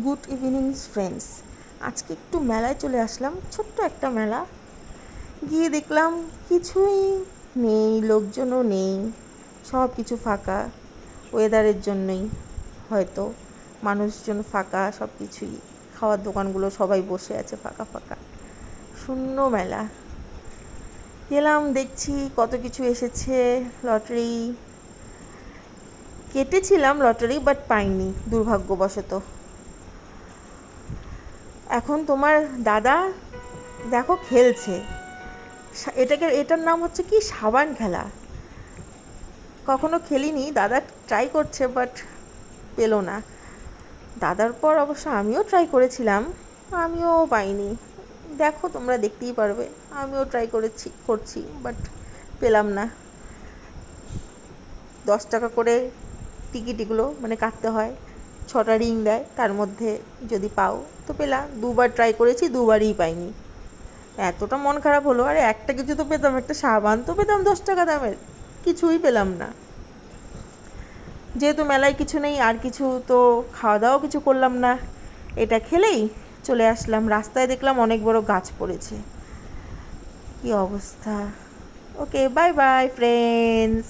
Good evening friends. আজকে একটু মেলায় চলে আসলাম, ছোট্ট একটা মেলা। গিয়ে দেখলাম কিছুই নেই, লোকজনও নেই, সব কিছু ফাঁকা। ওয়েদারের জন্যই হয়তো মানুষজন ফাঁকা, সব কিছুই। খাওয়ার দোকানগুলো সবাই বসে আছে ফাঁকা ফাঁকা, শূন্য মেলা। গেলাম, দেখছি কত কিছু এসেছে। লটারি কেটেছিলাম, লটারি বাট পাইনি দুর্ভাগ্যবশত। এখন তোমার দাদা দেখো খেলছে, এটার নাম হচ্ছে কি, সাবান খেলা। কখনো খেলিনি, দাদা ট্রাই করছে বাট পেলো না। দাদার পর অবশ্য আমিও ট্রাই করেছিলাম, আমিও পাইনি। দেখো, তোমরা দেখতেই পারবে, আমিও ট্রাই করছি বাট পেলাম না। 10 টাকা করে টিকিটগুলো মানে কাটতে হয়, 6টা রিং দেয়, তার মধ্যে যদি পাও তো পেলাম। দুবার ট্রাই করেছি, দুবারই পাইনি। এতটা মন খারাপ হলো, আরে একটা কিছু তো পেতাম, একটা সাবান তো পেতাম 10 টাকা দামের, কিছুই পেলাম না। যেহেতু মেলায় কিছু নেই, আর কিছু তো খাওয়া দাওয়াও কিছু করলাম না, এটা খেলেই চলে আসলাম। রাস্তায় দেখলাম অনেক বড় গাছ পড়েছে, কি অবস্থা। ওকে, বাই বাই ফ্রেন্ডস।